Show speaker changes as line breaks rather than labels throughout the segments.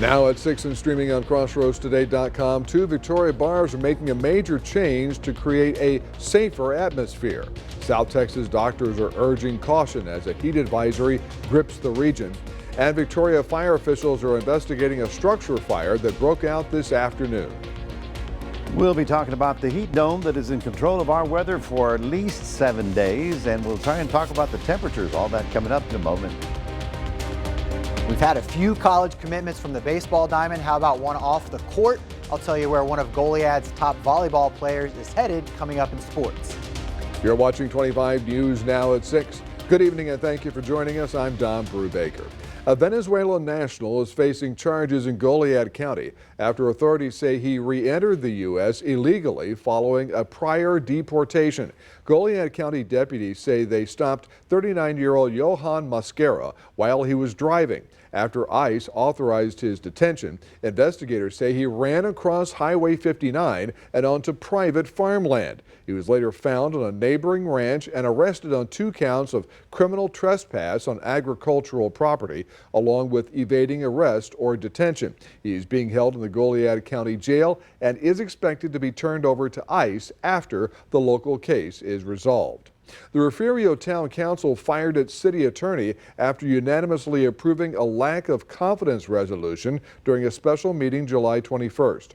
Now at 6 and streaming on crossroadstoday.com, two Victoria bars are making a major change to create a safer atmosphere. South Texas doctors are urging caution as a heat advisory grips the region. And Victoria fire officials are investigating a structure fire that broke out this afternoon.
We'll be talking about the heat dome that is in control of our weather for at least 7 days, and we'll try and talk about the temperatures. All that coming up in a moment.
We've had a few college commitments from the baseball diamond. How about one off the court? I'll tell you where one of Goliad's top volleyball players is headed coming up in sports.
You're watching 25 News now at 6. Good evening and thank you for joining us. I'm Don Brubaker. A Venezuelan national is facing charges in Goliad County after authorities say he re-entered the U.S. illegally following a prior deportation. Goliad County deputies say they stopped 39-year-old Johan Mascara while he was driving. After ICE authorized his detention, investigators say he ran across Highway 59 and onto private farmland. He was later found on a neighboring ranch and arrested on 2 counts of criminal trespass on agricultural property, along with evading arrest or detention. He is being held in the Goliad County Jail and is expected to be turned over to ICE after the local case is resolved. The Refugio Town Council fired its city attorney after unanimously approving a lack of confidence resolution during a special meeting July 21st.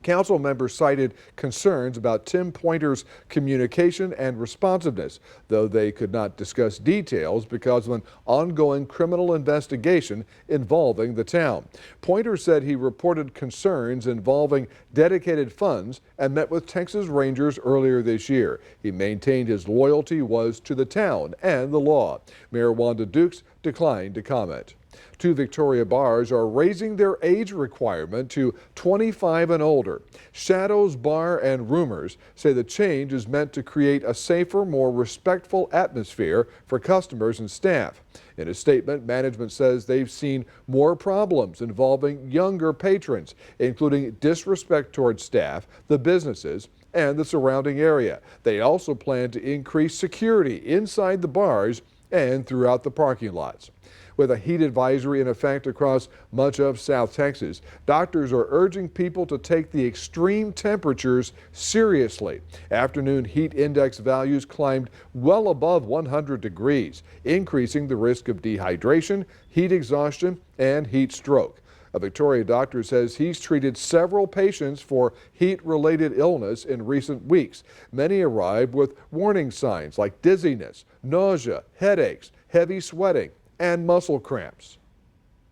Council members cited concerns about Tim Pointer's communication and responsiveness, though they could not discuss details because of an ongoing criminal investigation involving the town. Pointer said he reported concerns involving dedicated funds and met with Texas Rangers earlier this year. He maintained his loyalty was to the town and the law. Mayor Wanda Dukes declined to comment. 2 Victoria bars are raising their age requirement to 25 and older. Shadows Bar and Rumors say the change is meant to create a safer, more respectful atmosphere for customers and staff. In a statement, management says they've seen more problems involving younger patrons, including disrespect towards staff, the businesses, and the surrounding area. They also plan to increase security inside the bars and throughout the parking lots. With a heat advisory in effect across much of South Texas, doctors are urging people to take the extreme temperatures seriously. Afternoon heat index values climbed well above 100 degrees, increasing the risk of dehydration, heat exhaustion, and heat stroke. A Victoria doctor says he's treated several patients for heat-related illness in recent weeks. Many arrived with warning signs like dizziness, nausea, headaches, heavy sweating, and muscle cramps.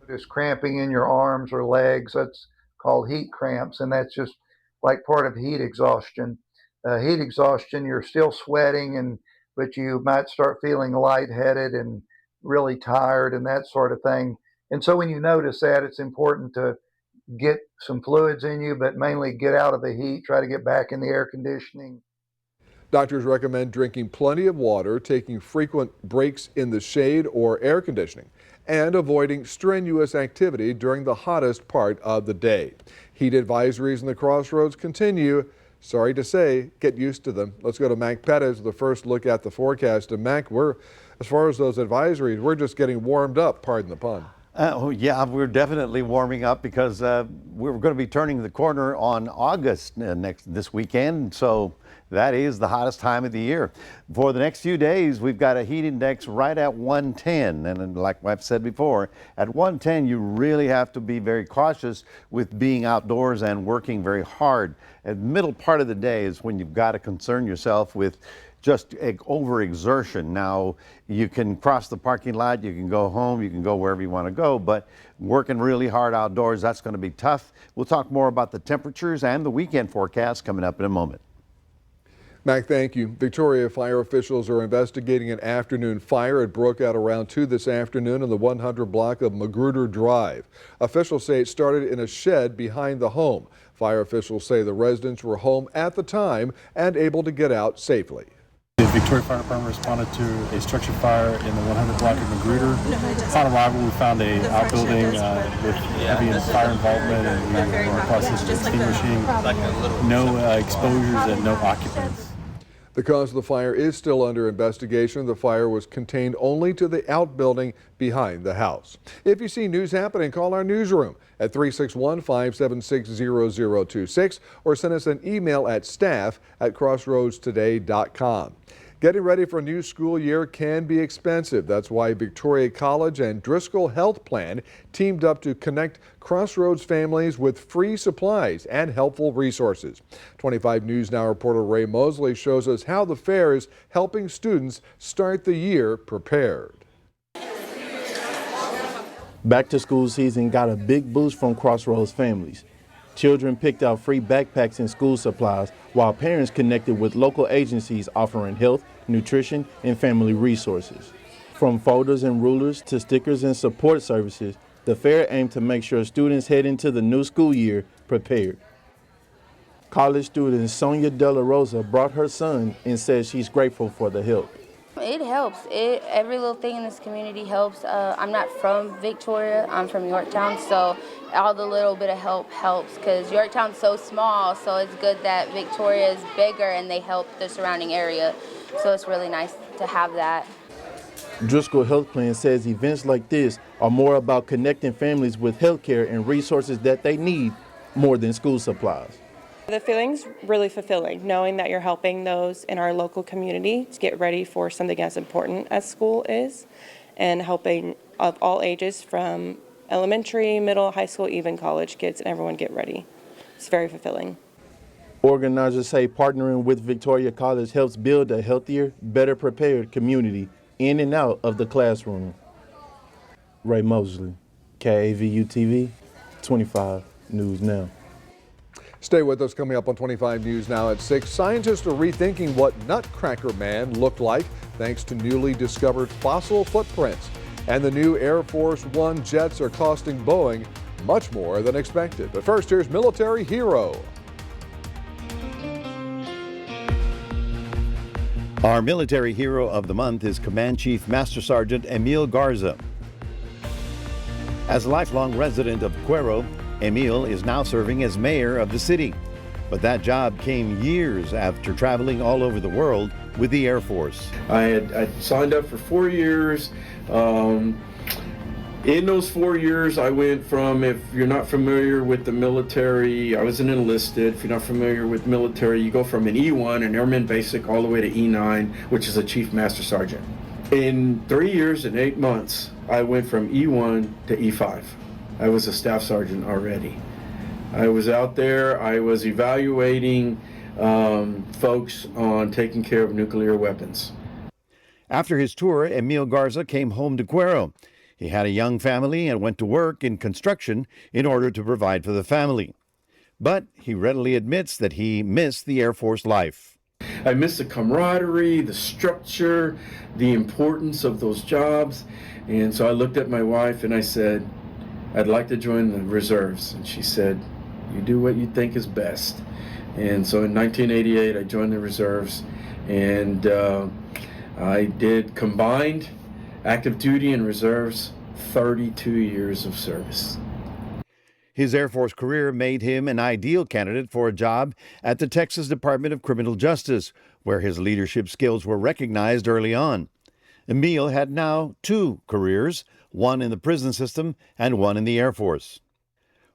This cramping in your arms or legs, that's called heat cramps, and that's just like part of heat exhaustion. Heat exhaustion, you're still sweating, but you might start feeling lightheaded and really tired and that sort of thing. And so when you notice that, it's important to get some fluids in you, but mainly get out of the heat, try to get back in the air conditioning.
Doctors recommend drinking plenty of water, taking frequent breaks in the shade or air conditioning, and avoiding strenuous activity during the hottest part of the day. Heat advisories in the Crossroads continue. Sorry to say, get used to them. Let's go to Mac Pettis with the first look at the forecast. And Mac, as far as those advisories, we're just getting warmed up, pardon the pun.
Yeah, we're definitely warming up because we're going to be turning the corner on August this weekend. So that is the hottest time of the year. For the next few days, we've got a heat index right at 110. And like I've said before, at 110, you really have to be very cautious with being outdoors and working very hard. At the middle part of the day is when you've got to concern yourself with just overexertion. Now, you can cross the parking lot, you can go home, you can go wherever you want to go, but working really hard outdoors, that's going to be tough. We'll talk more about the temperatures and the weekend forecast coming up in a moment.
Mac, thank you. Victoria fire officials are investigating an afternoon fire. It broke out around 2 this afternoon in the 100 block of Magruder Drive. Officials say it started in a shed behind the home. Fire officials say the residents were home at the time and able to get out safely.
The Victoria Fire Department responded to a structure fire in the 100 block of Magruder. Upon arrival, we found an outbuilding with heavy fire involvement and we're in the process of extinguishing. No exposures and no occupants.
The cause of the fire is still under investigation. The fire was contained only to the outbuilding behind the house. If you see news happening, call our newsroom at 361-576-0026 or send us an email at staff@crossroadstoday.com. Getting ready for a new school year can be expensive. That's why Victoria College and Driscoll Health Plan teamed up to connect Crossroads families with free supplies and helpful resources. 25 News Now reporter Ray Mosley shows us how the fair is helping students start the year prepared.
Back to school season got a big boost from Crossroads families. Children picked out free backpacks and school supplies, while parents connected with local agencies offering health, nutrition, and family resources. From folders and rulers to stickers and support services, the fair aimed to make sure students head into the new school year prepared. College student Sonia De La Rosa brought her son and said she's grateful for the help.
It helps. Every little thing in this community helps. I'm not from Victoria. I'm from Yorktown, so all the little bit of help helps because Yorktown's so small, so it's good that Victoria is bigger and they help the surrounding area. So it's really nice to have that.
Driscoll Health Plan says events like this are more about connecting families with health care and resources that they need more than school supplies.
The feeling's really fulfilling, knowing that you're helping those in our local community to get ready for something as important as school is, and helping of all ages from elementary, middle, high school, even college kids, and everyone get ready. It's very fulfilling.
Organizers say partnering with Victoria College helps build a healthier, better prepared community in and out of the classroom. Ray Mosley, KAVU TV, 25 News Now.
Stay with us. Coming up on 25 News Now at 6. Scientists are rethinking what Nutcracker Man looked like thanks to newly discovered fossil footprints. And the new Air Force One jets are costing Boeing much more than expected. But first, here's Military Hero.
Our military hero of the month is Command Chief Master Sergeant Emil Garza. As a lifelong resident of Cuero, Emil is now serving as mayor of the city. But that job came years after traveling all over the world with the Air Force.
I signed up for 4 years. In those 4 years, I went from, if you're not familiar with the military, I was an enlisted. If you're not familiar with military, you go from an E1, an Airman Basic, all the way to E9, which is a Chief Master Sergeant. In 3 years and 8 months, I went from E1 to E5. I was a staff sergeant already. I was out there, I was evaluating folks on taking care of nuclear weapons.
After his tour, Emil Garza came home to Cuero. He had a young family and went to work in construction in order to provide for the family. But he readily admits that he missed the Air Force life.
I miss the camaraderie, the structure, the importance of those jobs. And so I looked at my wife and I said, I'd like to join the reserves. And she said, you do what you think is best. And so in 1988, I joined the reserves, and I did combined active duty and reserves, 32 years of service.
His Air Force career made him an ideal candidate for a job at the Texas Department of Criminal Justice, where his leadership skills were recognized early on. Emil had now 2 careers, one in the prison system and one in the Air Force.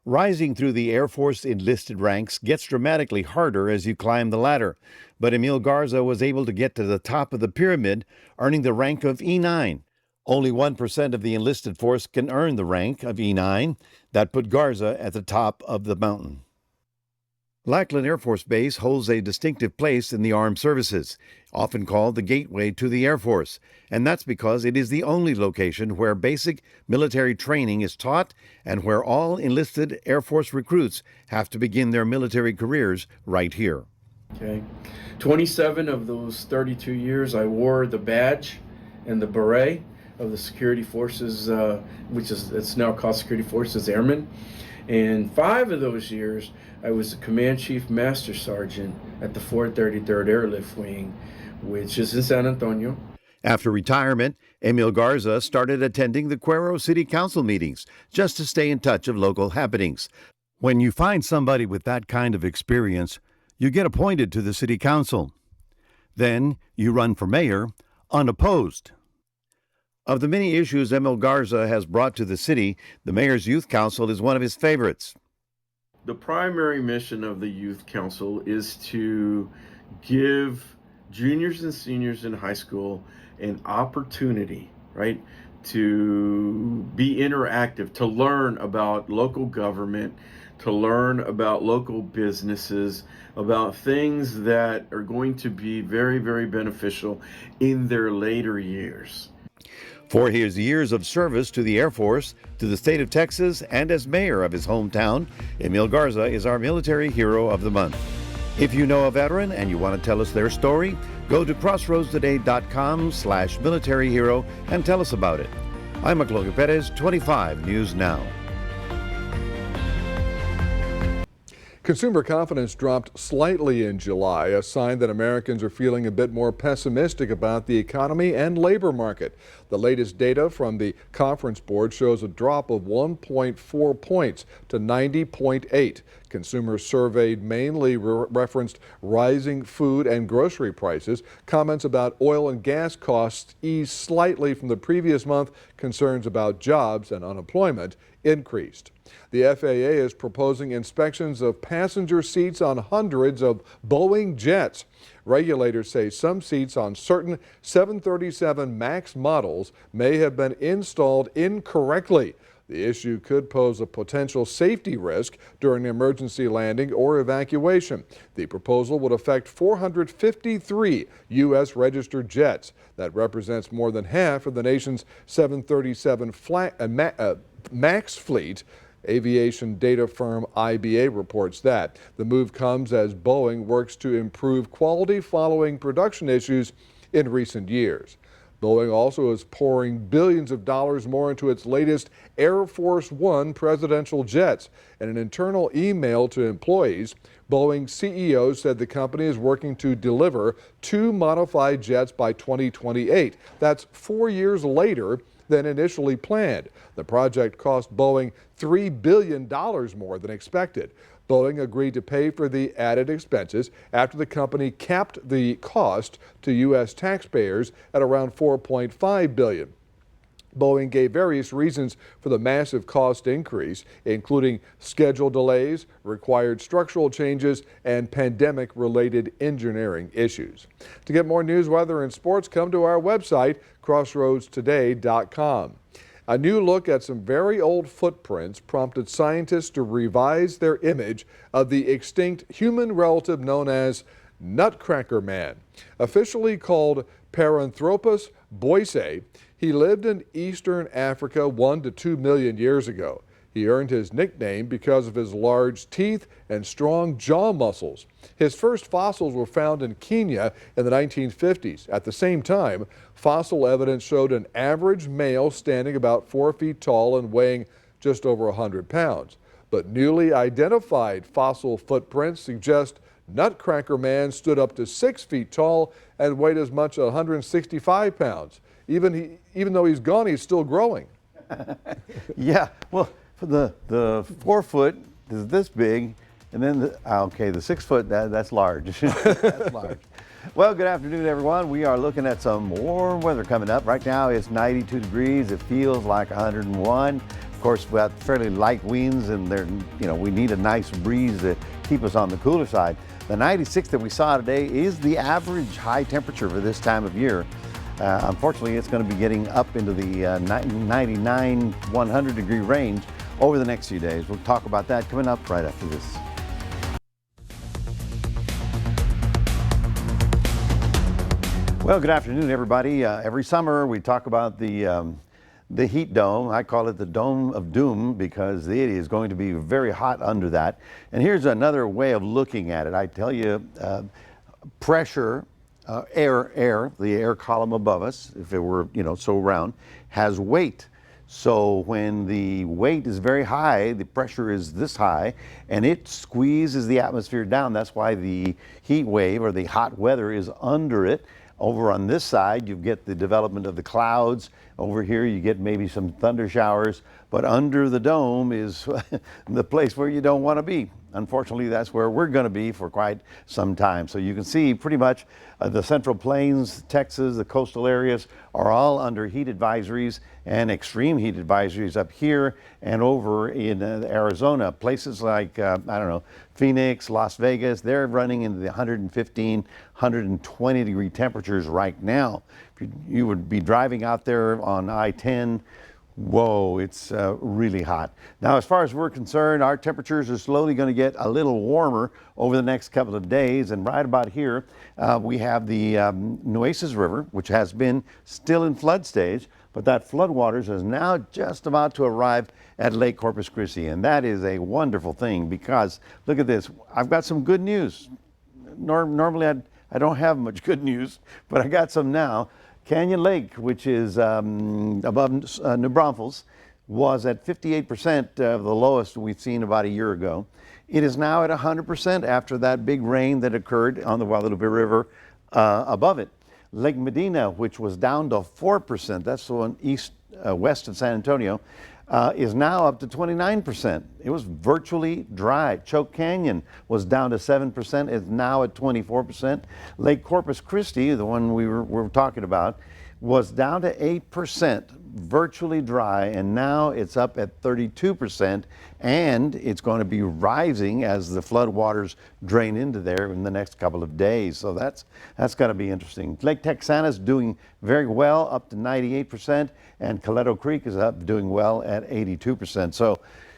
Rising through the Air Force enlisted ranks gets dramatically harder as you climb the ladder, but Emil Garza was able to get to the top of the pyramid, earning the rank of E9. Only 1% of the enlisted force can earn the rank of E9. That put Garza at the top of the mountain. Lackland Air Force Base holds a distinctive place in the armed services, often called the gateway to the Air Force, and that's because it is the only location where basic military training is taught and where all enlisted Air Force recruits have to begin their military careers right here.
Okay, 27 of those 32 years I wore the badge and the beret of the security forces, which is it's now called Security Forces Airmen. And 5 of those years, I was a Command Chief Master Sergeant at the 433rd Airlift Wing, which is in San Antonio.
After retirement, Emil Garza started attending the Cuero City Council meetings just to stay in touch of local happenings. When you find somebody with that kind of experience, you get appointed to the City Council. Then you run for mayor unopposed. Of the many issues Emil Garza has brought to the city, the Mayor's Youth Council is one of his favorites.
The primary mission of the Youth Council is to give juniors and seniors in high school an opportunity, right, to be interactive, to learn about local government, to learn about local businesses, about things that are going to be very, very beneficial in their later years.
For his years of service to the Air Force, to the state of Texas, and as mayor of his hometown, Emil Garza is our Military Hero of the Month. If you know a veteran and you want to tell us their story, go to crossroadstoday.com/military hero and tell us about it. I'm Macloga Perez, 25 News Now.
Consumer confidence dropped slightly in July, a sign that Americans are feeling a bit more pessimistic about the economy and labor market. The latest data from the Conference Board shows a drop of 1.4 points to 90.8. Consumers surveyed mainly referenced rising food and grocery prices. Comments about oil and gas costs eased slightly from the previous month. Concerns about jobs and unemployment increased. The FAA is proposing inspections of passenger seats on hundreds of Boeing jets. Regulators say some seats on certain 737 MAX models may have been installed incorrectly. The issue could pose a potential safety risk during an emergency landing or evacuation. The proposal would affect 453 U.S. registered jets. That represents more than half of the nation's 737 MAX fleet. Aviation data firm IBA reports that. The move comes as Boeing works to improve quality following production issues in recent years. Boeing also is pouring billions of dollars more into its latest Air Force One presidential jets. In an internal email to employees, Boeing CEO said the company is working to deliver 2 modified jets by 2028. That's 4 years later than initially planned. The project cost Boeing $3 billion more than expected. Boeing agreed to pay for the added expenses after the company capped the cost to U.S. taxpayers at around $4.5 billion. Boeing gave various reasons for the massive cost increase, including schedule delays, required structural changes, and pandemic-related engineering issues. To get more news, weather, and sports, come to our website, crossroadstoday.com. A new look at some very old footprints prompted scientists to revise their image of the extinct human relative known as Nutcracker Man. Officially called Paranthropus boisei, he lived in eastern Africa 1 to 2 million years ago. He earned his nickname because of his large teeth and strong jaw muscles. His first fossils were found in Kenya in the 1950s. At the same time, fossil evidence showed an average male standing about 4 feet tall and weighing just over 100 pounds. But newly identified fossil footprints suggest Nutcracker Man stood up to 6 feet tall and weighed as much as 165 pounds. Even though he's gone, he's still growing.
Yeah, well, for the 4 foot is this big, and then the 6 foot, that's large. That's large. Well, good afternoon, everyone. We are looking at some warm weather coming up. Right now it's 92 degrees. It feels like 101. Of course, we have fairly light winds, and we need a nice breeze to keep us on the cooler side. The 96 that we saw today is the average high temperature for this time of year. Unfortunately, it's going to be getting up into the 99, 100 degree range over the next few days. We'll talk about that coming up right after this. Well, good afternoon, everybody. Every summer we talk about the heat dome. I call it the Dome of Doom because it is going to be very hot under that. And here's another way of looking at it. I tell you, pressure, the air column above us, if it were, so round, has weight. So when the weight is very high, the pressure is this high, and it squeezes the atmosphere down. That's why the heat wave or the hot weather is under it. Over on this side, you get the development of the clouds. Over here, you get maybe some thunder showers. But under the dome is the place where you don't want to be. unfortunately, that's where we're going to be for quite some time. So you can see pretty much the Central Plains, Texas, the coastal areas are all under heat advisories and extreme heat advisories up here and over in Arizona. Places like, I don't know, Phoenix, Las Vegas, they're running into the 115, 120 degree temperatures right now. If you would be driving out there on I-10, whoa, it's really hot. Now, as far as we're concerned, our temperatures are slowly going to get a little warmer over the next couple of days. And right about here, we have the Nueces River, which has been still in flood stage, but that floodwaters is now just about to arrive at Lake Corpus Christi. And that is a wonderful thing because, look at this, I've got some good news. Normally, I don't have much good news, but I got some now. Canyon Lake, which is above New Braunfels, was at 58% of the lowest we've seen about a year ago. It is now at 100% after that big rain that occurred on the Guadalupe River above it. Lake Medina, which was down to 4%, that's the one west of San Antonio, is now up to 29%. It was virtually dry. Choke Canyon was down to 7%. It's now at 24%. Lake Corpus Christi, the one we were talking about, was down to 8%, virtually dry, and now it's up at 32%, and it's going to be rising as the floodwaters drain into there in the next couple of days. So that's going to be interesting. Lake Texana is doing very well, up to 98%, and Coleto Creek is up doing well at 82%. So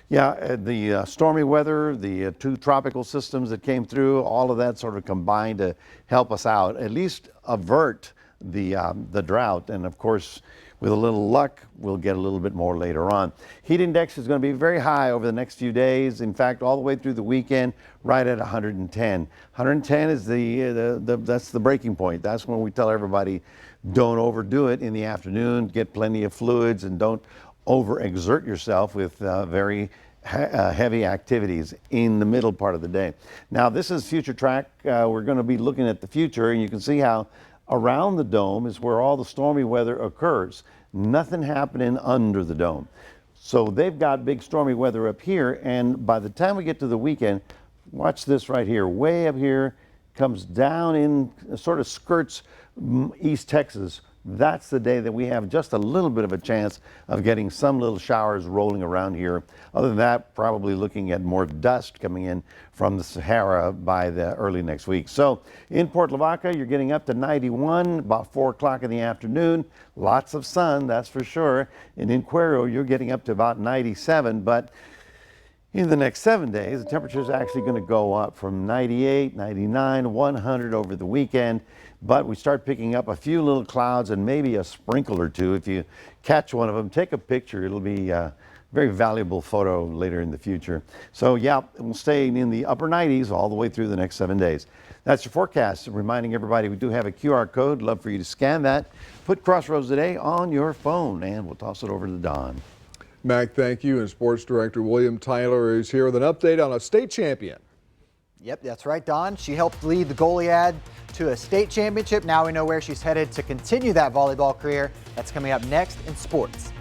yeah, the stormy weather, the two tropical systems that came through, all of that sort of combined to help us out, at least avert the drought. And of course, with a little luck, we'll get a little bit more later on. Heat index is going to be very high over the next few days. In fact, all the way through the weekend, right at 110. 110 is that's the breaking point. That's when we tell everybody, don't overdo it in the afternoon. Get plenty of fluids and don't overexert yourself with very heavy activities in the middle part of the day. Now, this is Future Track. We're going to be looking at the future, and you can see how around the dome is where all the stormy weather occurs. Nothing happening under the dome. So they've got big stormy weather up here, and by the time we get to the weekend, watch this right here, way up here, comes down in, sort of skirts East Texas. That's the day that we have just a little bit of a chance of getting some little showers rolling around here. Other than that, probably looking at more dust coming in from the Sahara by the early next week. So in Port Lavaca, you're getting up to 91, about 4 o'clock in the afternoon. Lots of sun, that's for sure. And in Cuero, you're getting up to about 97, but in the next 7 days, the temperature is actually going to go up from 98, 99, 100 over the weekend. But we start picking up a few little clouds and maybe a sprinkle or two. If you catch one of them, take a picture. It'll be a very valuable photo later in the future. So yeah, we'll stay in the upper 90s all the way through the next 7 days. That's your forecast. Reminding everybody we do have a QR code. Love for you to scan that. Put Crossroads Today on your phone, and we'll toss it over to Don.
Mac, thank you. And Sports Director William Tyler is here with an update on a state champion.
Yep, that's right, Don. She helped lead the Goliad to a state championship. Now we know where she's headed to continue that volleyball career. That's coming up next in sports.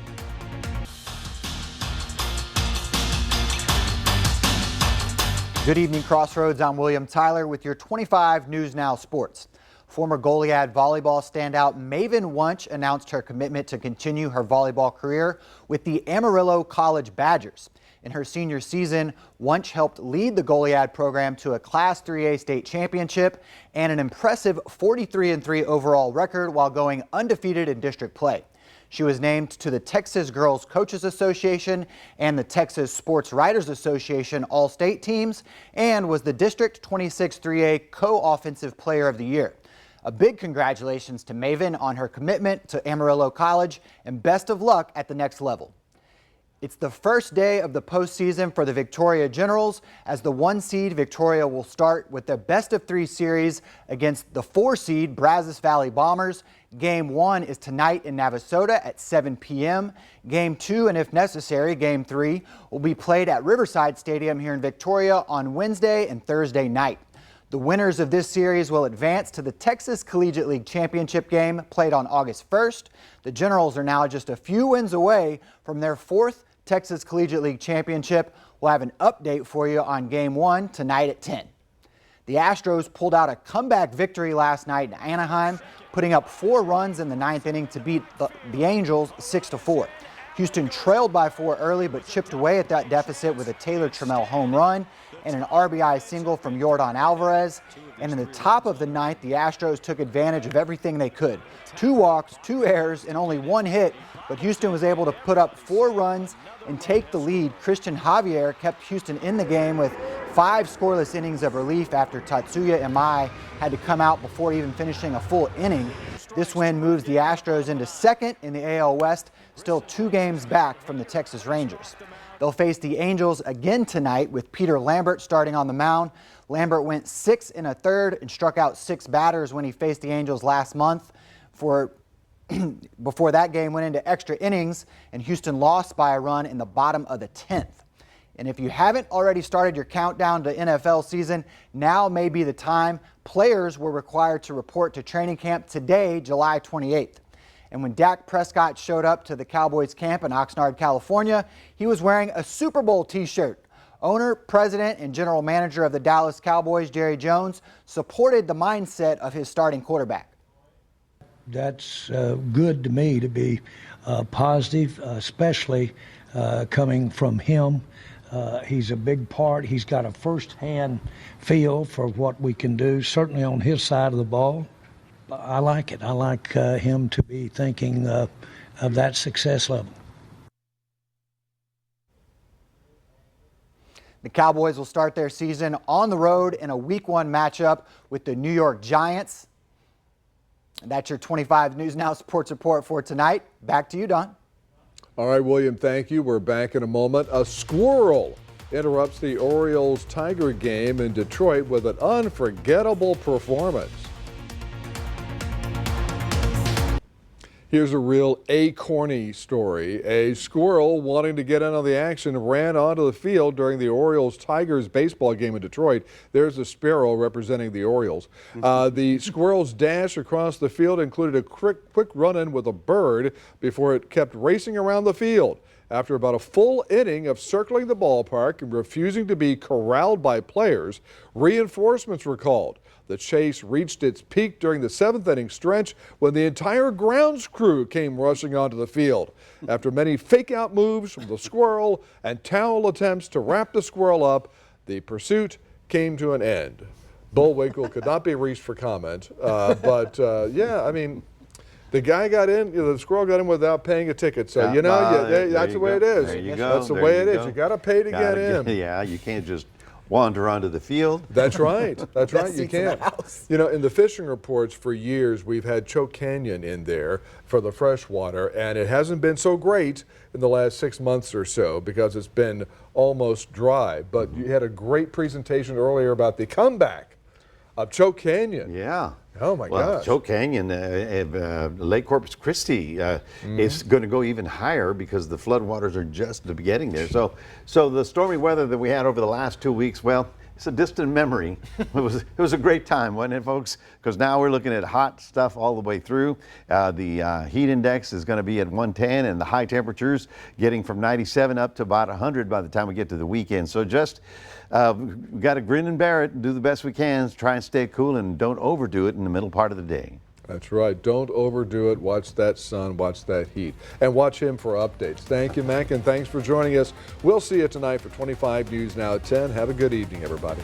Good evening, Crossroads. I'm William Tyler with your 25 News Now Sports. Former Goliad volleyball standout Maven Wunsch announced her commitment to continue her volleyball career with the Amarillo College Badgers. In her senior season, Wunsch helped lead the Goliad program to a Class 3A state championship and an impressive 43-3 overall record while going undefeated in district play. She was named to the Texas Girls Coaches Association and the Texas Sports Writers Association All-State teams and was the District 26 3A Co-Offensive Player of the Year. A big congratulations to Maven on her commitment to Amarillo College and best of luck at the next level. It's the first day of the postseason for the Victoria Generals as the 1 seed Victoria will start with their best-of-3 series against the 4 seed Brazos Valley Bombers. Game 1 is tonight in Navasota at 7 p.m. Game 2, and if necessary, Game 3, will be played at Riverside Stadium here in Victoria on Wednesday and Thursday night. The winners of this series will advance to the Texas Collegiate League Championship game played on August 1st. The Generals are now just a few wins away from their 4th Texas Collegiate League Championship. We'll have an update for you on Game 1 tonight at 10. The Astros pulled out a comeback victory last night in Anaheim, putting up 4 runs in the 9th inning to beat the Angels 6-4. Houston trailed by 4 early, but chipped away at that deficit with a Taylor Trammell home run and an RBI single from Yordan Alvarez. And in the top of the 9th, the Astros took advantage of everything they could. 2 walks, 2 errors, and only 1 hit, but Houston was able to put up 4 runs and take the lead. Christian Javier kept Houston in the game with 5 scoreless innings of relief after Tatsuya Imai had to come out before even finishing a full inning. This win moves the Astros into second in the AL West, still 2 games back from the Texas Rangers. They'll face the Angels again tonight with Peter Lambert starting on the mound. Lambert went 6 1/3 and struck out 6 batters when he faced the Angels last month. Before that game went into extra innings, and Houston lost by a run in the bottom of the 10th. And if you haven't already started your countdown to NFL season, now may be the time. Players were required to report to training camp today, July 28th. And when Dak Prescott showed up to the Cowboys camp in Oxnard, California, he was wearing a Super Bowl t-shirt. Owner, president, and general manager of the Dallas Cowboys, Jerry Jones, supported the mindset of his starting quarterback.
That's good to me to be positive, especially coming from him. He's a big part. He's got a first-hand feel for what we can do, certainly on his side of the ball. I like it. I like him to be thinking of that success level.
The Cowboys will start their season on the road in a Week 1 matchup with the New York Giants. And that's your 25 News Now Sports Report for tonight. Back to you, Don.
All right, William, thank you. We're back in a moment. A squirrel interrupts the Orioles-Tiger game in Detroit with an unforgettable performance. Here's a real acorny story. A squirrel wanting to get in on the action ran onto the field during the Orioles-Tigers baseball game in Detroit. There's a sparrow representing the Orioles. The squirrel's dash across the field included a quick run-in with a bird before it kept racing around the field. After about a full inning of circling the ballpark and refusing to be corralled by players, reinforcements were called. The chase reached its peak during the 7th inning stretch when the entire grounds crew came rushing onto the field. After many fake-out moves from the squirrel and towel attempts to wrap the squirrel up, the pursuit came to an end. Bullwinkle could not be reached for comment, yeah, I mean, the guy got in, the squirrel got in without paying a ticket. So, that's the way it is.
There you go.
That's the way it is. You got to pay to get in.
Yeah, you can't just wander onto the field.
That's right. That's right. You can't. In the fishing reports for years, we've had Choke Canyon in there for the freshwater, and it hasn't been so great in the last 6 months or so because it's been almost dry. But you had a great presentation earlier about the comeback of Choke Canyon.
Yeah.
Oh, my gosh.
Choke Canyon, Lake Corpus Christi is going to go even higher because the floodwaters are just getting there. So the stormy weather that we had over the last 2 weeks, well, it's a distant memory. It was a great time, wasn't it, folks? Because now we're looking at hot stuff all the way through. The heat index is going to be at 110, and the high temperatures getting from 97 up to about 100 by the time we get to the weekend. So just we got to grin and bear it and do the best we can. Try and stay cool and don't overdo it in the middle part of the day.
That's right. Don't overdo it. Watch that sun, watch that heat, and watch him for updates. Thank you, Mac, and thanks for joining us. We'll see you tonight for 25 News Now at 10. Have a good evening, everybody.